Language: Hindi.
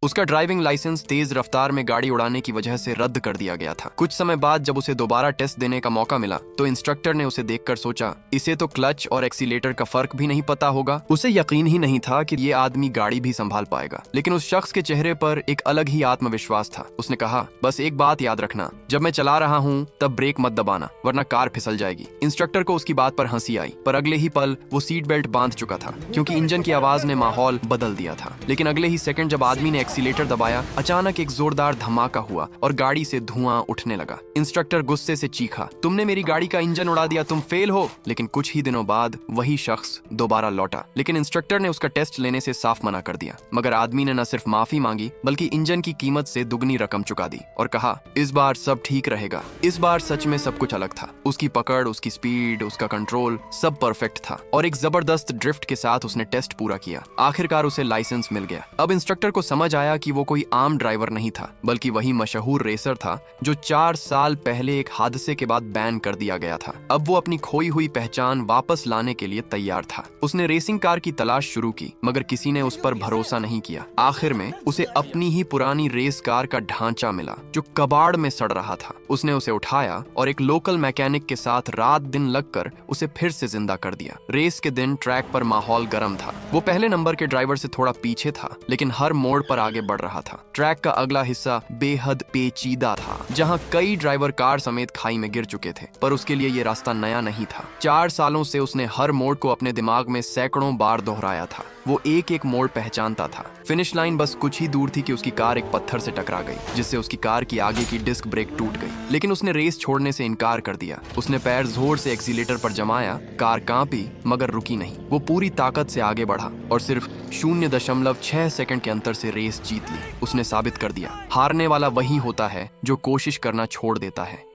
उसका ड्राइविंग लाइसेंस तेज रफ्तार में गाड़ी उड़ाने की वजह से रद्द कर दिया गया था। कुछ समय बाद जब उसे दोबारा टेस्ट देने का मौका मिला तो इंस्ट्रक्टर ने उसे देखकर सोचा, इसे तो क्लच और एक्सीलेटर का फर्क भी नहीं पता होगा। उसे यकीन ही नहीं था कि ये आदमी गाड़ी भी संभाल पाएगा, लेकिन उस शख्स के चेहरे पर एक अलग ही आत्मविश्वास था। उसने कहा, बस एक बात याद रखना, जब मैं चला रहा हूँ तब ब्रेक मत दबाना वरना कार फिसल जाएगी। इंस्ट्रक्टर को उसकी बात पर हंसी आई, पर अगले ही पल वो सीट बेल्ट बांध चुका था क्योंकि इंजन की आवाज ने माहौल बदल दिया था। लेकिन अगले ही सेकंड जब आदमी ने एक्सीलेटर दबाया, अचानक एक जोरदार धमाका हुआ और गाड़ी से धुआं उठने लगा। इंस्ट्रक्टर गुस्से से चीखा, तुमने मेरी गाड़ी का इंजन उड़ा दिया, तुम फेल हो। लेकिन कुछ ही दिनों बाद वही शख्स दोबारा लौटा, लेकिन इंस्ट्रक्टर ने उसका टेस्ट लेने से साफ मना कर दिया। मगर आदमी ने न सिर्फ माफी मांगी बल्कि इंजन की कीमत से दुगनी रकम चुका दी और कहा, इस बार सब ठीक रहेगा। इस बार सच में सब कुछ अलग था। उसकी पकड़, उसकी स्पीड, उसका कंट्रोल सब परफेक्ट था और एक जबरदस्त ड्रिफ्ट के साथ उसने टेस्ट पूरा किया। आखिरकार उसे लाइसेंस मिल गया। अब इंस्ट्रक्टर को समझ आया कि वो कोई आम ड्राइवर नहीं था बल्कि वही मशहूर रेसर था जो 4 साल पहले एक हादसे के बाद बैन कर दिया गया था। अब वो अपनी खोई हुई पहचान वापस लाने के लिए तैयार था। उसने रेसिंग कार की तलाश शुरू की मगर किसी ने उस पर भरोसा नहीं किया। आखिर में उसे अपनी ही पुरानी रेस कार का ढांचा मिला जो कबाड़ में सड़ रहा था। उसने उसे उठाया और एक लोकल मैकेनिक के साथ रात दिन लगकर उसे फिर से जिंदा कर दिया। रेस के दिन ट्रैक पर माहौल गर्म था। वो पहले नंबर के ड्राइवर से थोड़ा पीछे था लेकिन हर मोड़ पर आगे बढ़ रहा था। ट्रैक का अगला हिस्सा बेहद पेचीदा था जहां कई ड्राइवर कार समेत खाई में गिर चुके थे, पर उसके लिए ये रास्ता नया नहीं था। 4 सालों से उसने हर मोड़ को अपने दिमाग में सैकड़ों बार दोहराया था। वो एक एक मोड़ पहचानता था। फिनिश लाइन बस कुछ ही दूर थी कि उसकी कार एक पत्थर से टकरा गई जिससे उसकी कार की आगे की डिस्क ब्रेक टूट गई। लेकिन उसने रेस छोड़ने से इनकार कर दिया। उसने पैर जोर से एक्सीलेटर पर जमाया, कार कांपी मगर रुकी नहीं। वो पूरी ताकत से आगे बढ़ा और सिर्फ 0.6 सेकंड के अंतर से रेस जीत ली। उसने साबित कर दिया, हारने वाला वही होता है जो कोशिश करना छोड़ देता है।